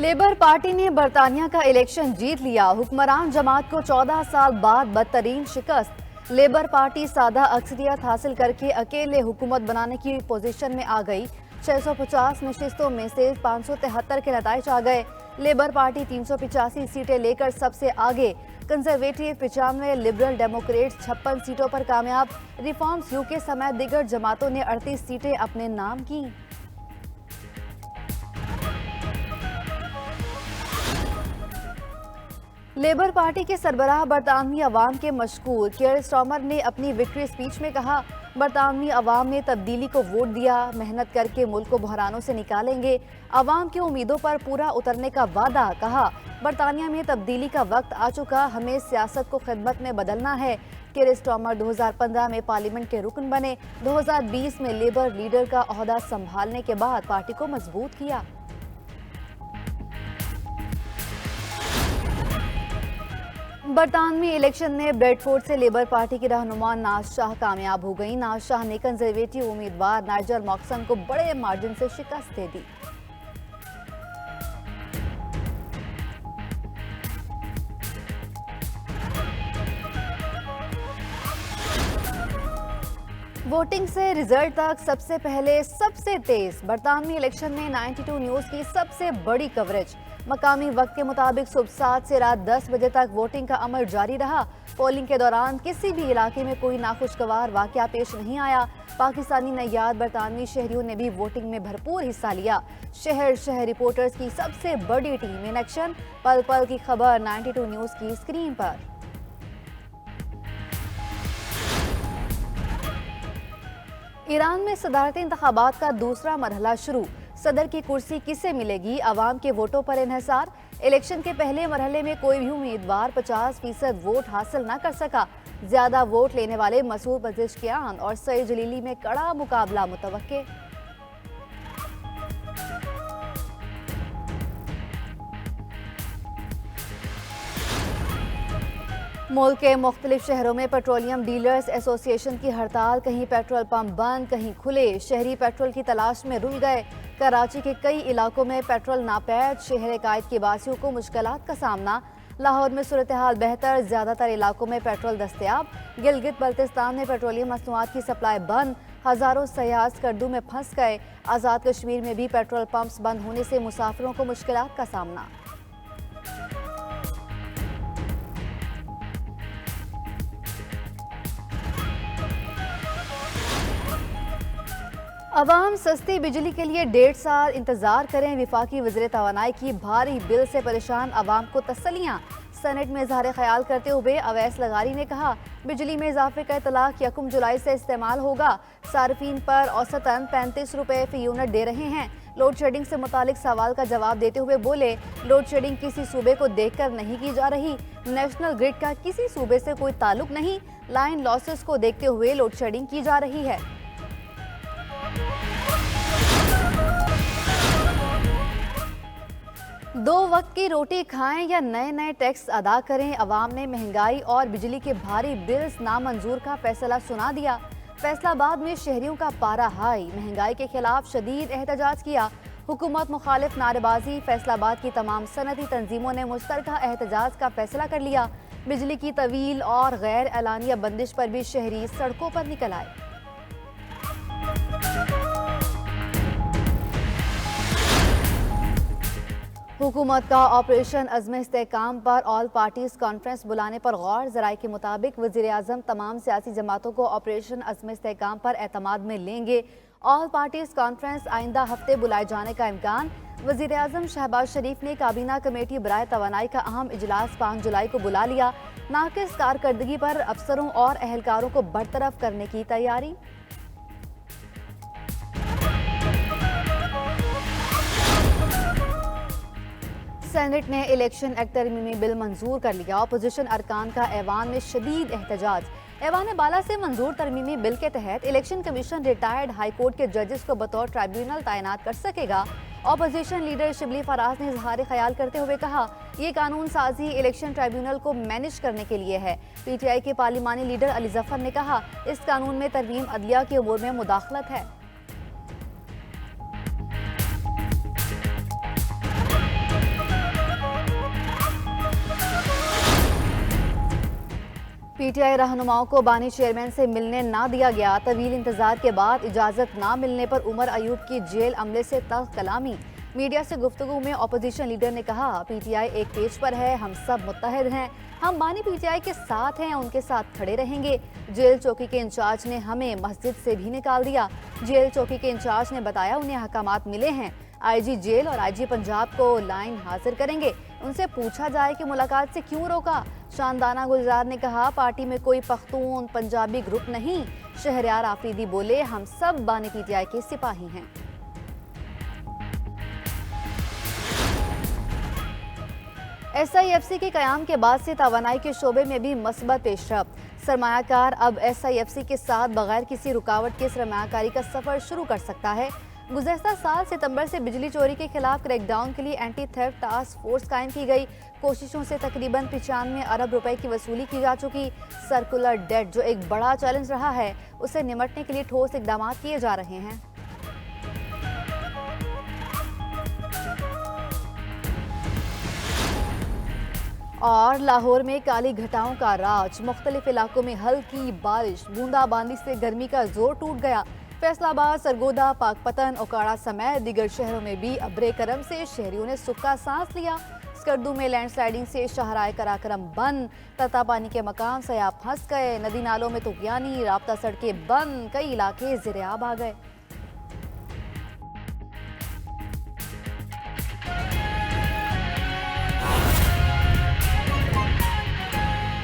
Labour party ने बरतानिया का इलेक्शन जीत लिया। हुक्मरान जमात को 14 साल बाद बदतरीन शिकस्त। लेबर पार्टी सादा अक्सरियत हासिल करके अकेले हुकूमत बनाने की पोजीशन में आ गई। 650 नशिस्तों में से 573 के नताइज आ गए। लेबर पार्टी 385 सीटें लेकर सबसे आगे। कंजर्वेटिव 95, लिबरल डेमोक्रेट्स 56 सीटों पर कामयाब। रिफॉर्म्स यूके समेत दीगर जमातों ने 38 सीटें अपने नाम की। लेबर पार्टी के सरबराह बरतानवी अवाम के मशकूर केयर स्टार्मर ने अपनी विक्ट्री स्पीच में कहा, बरतानवी अवाम ने तब्दीली को वोट दिया, मेहनत करके मुल्क को बहरानों से निकालेंगे, अवाम की उम्मीदों पर पूरा उतरने का वादा। कहा, बरतानिया में तब्दीली का वक्त आ चुका, हमें सियासत को खिदमत में बदलना है। केयर स्टार्मर 2015 में पार्लियामेंट के रुकन बने। 2020 में लेबर लीडर का ओहदा संभालने के बाद पार्टी को मजबूत किया। बरतानवी इलेक्शन में ब्रेडफोर्ड से लेबर पार्टी की रहनुमा नाज शाह कामयाब हो गई। नाज शाह ने कंजर्वेटिव उम्मीदवार नाइजल मॉक्सन को बड़े मार्जिन से शिकस्त दे दी। वोटिंग से रिजल्ट तक सबसे पहले सबसे तेज। बरतानवी इलेक्शन में 92 न्यूज की सबसे बड़ी कवरेज। मकामी वक्त के मुताबिक सुबह 7 से रात 10 बजे तक वोटिंग का अमल जारी रहा। पोलिंग के दौरान किसी भी इलाके में कोई नाखुशगवार वाकया पेश नहीं आया। पाकिस्तानी नैयाद बरतानवी शहरियों ने भी वोटिंग में भरपूर हिस्सा लिया। शहर शहर रिपोर्टर्स की सबसे बड़ी टीम इन एक्शन। पल पल की खबर 92 न्यूज की स्क्रीन पर। ईरान में सदारती इंतखाबात का दूसरा मरहला शुरू। सदर की कुर्सी किसे मिलेगी, अवाम के वोटों पर इन्हिसार। इलेक्शन के पहले मरहले में कोई भी उम्मीदवार 50% वोट हासिल न कर सका। ज्यादा वोट लेने वाले मसूद पज़ेश्कियान और सईद जलीली में कड़ा मुकाबला मुतवक्के। मुल्क के मुख्तलिफ शहरों में पेट्रोलियम डीलर्स एसोसिएशन की हड़ताल। कहीं पेट्रोल पंप बंद, कहीं खुले। शहरी पेट्रोल की तलाश में रुल गए। कराची के कई इलाकों में पेट्रोल नापैद। शहर कायद के वासियों को मुश्किलात का सामना। लाहौर में सूरत हाल बेहतर, ज्यादातर इलाकों में पेट्रोल दस्तयाब। गिलगित बल्तिस्तान में पेट्रोलियम मसनूआत की सप्लाई बंद। हजारों सयाह स्कर्दू में फंस गए। आज़ाद कश्मीर में भी पेट्रोल पंप्स बंद होने से मुसाफिरों को मुश्किलात का सामना। अवाम सस्ती बिजली के लिए 1.5 साल इंतजार करें। विफाकी वज़ीर तवानाई की भारी बिल से परेशान अवाम को तसल्लियाँ। सेनेट में इज़हार ख्याल करते हुए अवैस लगारी ने कहा, बिजली में इजाफे का इतलाक 1 जुलाई से इस्तेमाल होगा। सार्फिन पर औसतन 35 रुपये फी यूनिट दे रहे हैं। लोड शेडिंग से मुतालिक सवाल का जवाब देते हुए बोले, लोड शेडिंग किसी सूबे को देखकर नहीं की जा रही। नेशनल ग्रिड का किसी सूबे से कोई ताल्लुक नहीं। लाइन लॉसेस को देखते हुए लोड शेडिंग की जा रही है। दो वक्त की रोटी खाएं या नए नए टैक्स अदा करें, अवाम ने महंगाई और बिजली के भारी बिल्स नामंजूर का फैसला सुना दिया। फैसलाबाद में शहरियों का पारा हाई। महंगाई के खिलाफ शदीद एहतजाज किया। हुकूमत मुखालिफ नारेबाजी। फैसलाबाद की तमाम सनती तंजीमों ने मुश्तरका एहतजाज का फैसला कर लिया। बिजली की तवील और गैर एलानिया बंदिश पर भी शहरी सड़कों पर निकल आए। हुकूमत का ऑपरेशन अज़्म इस्तेहकाम पर ऑल पार्टीज कॉन्फ्रेंस बुलाने पर गौर। ज़राए के मुताबिक वज़ीर आज़म तमाम सियासी जमातों को ऑपरेशन अज़्म इस्तेहकाम पर एतमाद में लेंगे। ऑल पार्टीज कॉन्फ्रेंस आइंदा हफ्ते बुलाए जाने का इम्कान। वज़ीर आज़म शहबाज शरीफ ने काबीना कमेटी बराए तवानाई का अहम इजलास 5 जुलाई को बुला लिया। नाकिस कारकर्दगी पर अफसरों और अहलकारों को बरतरफ करने की तैयारी। सेनेट ने इलेक्शन एक्ट तरमीमी बिल मंजूर कर लिया। अपोजिशन अरकान का ऐवान में शदीद एहतजाज। ऐवान बाला से मंजूर तरमीमी बिल के तहत election commission retired high court के जजेस को बतौर ट्राइब्यूनल तैनात कर सकेगा। अपोजिशन लीडर शिबली फराज ने इजहार ख्याल करते हुए कहा, ये कानून साजी इलेक्शन ट्राइब्यूनल को मैनेज करने के लिए है। PTI के पार्लिमानी लीडर अली जफर ने कहा, इस कानून में तरमीम अदलिया के उमूर में मुदाखलत है। पीटीआई रहनुमाओं को बानी चेयरमैन से मिलने ना दिया गया। तवील इंतजार के बाद इजाजत ना मिलने पर उमर अयूब की जेल अमले से तल्ख कलामी। मीडिया से गुफ्तगू में अपोजिशन लीडर ने कहा, पीटीआई एक पेज पर है, हम सब मुत्तहिद हैं, हम बानी पीटीआई के साथ हैं, उनके साथ खड़े रहेंगे। जेल चौकी के इंचार्ज ने हमें मस्जिद से भी निकाल दिया। जेल चौकी के इंचार्ज ने बताया उन्हें हकामात मिले हैं, आईजी जेल और आईजी पंजाब को लाइन हाजिर करेंगे, उनसे पूछा जाए कि मुलाकात से क्यों रोका। शानदाना गुलजार ने कहा, पार्टी में कोई पख्तून पंजाबी ग्रुप नहीं। शहरयार आफरीदी बोले, हम सब बानी पीटीआई के सिपाही हैं। SIFC के कयाम के बाद से तवानाई के शोबे में भी मस्बत पेशरफ्त। सरमायाकार अब SIFC के साथ बगैर किसी रुकावट के सरमायाकारी का सफर शुरू कर सकता है। गुज़श्ता साल सितंबर से बिजली चोरी के खिलाफ क्रैकडाउन के लिए एंटी थेफ्ट टास्क फोर्स कायम की गई। कोशिशों से तकरीबन 95 अरब रुपए की वसूली की जा चुकी। सर्कुलर डेट जो एक बड़ा चैलेंज रहा है, उसे निमटने के लिए ठोस इकदाम किए जा रहे हैं। और लाहौर में काली घटाओं का राज, मुख्तलिफ इलाकों में हल्की बारिश, बूंदाबांदी से गर्मी का जोर टूट गया। फैसलाबाद, सरगोदा, पाकपतन, ओकाड़ा समेत दीगर शहरों में भी अब्रे करम से शहरियों ने सुक्का सांस लिया। स्कर्दू में लैंडस्लाइडिंग से शाहराए कराकरम बंद, तता पानी के मकान सयाब फंस गए। नदी नालों में तुगयानी, राब्ता सड़कें बंद, कई इलाके ज़ेरे आब आ गए।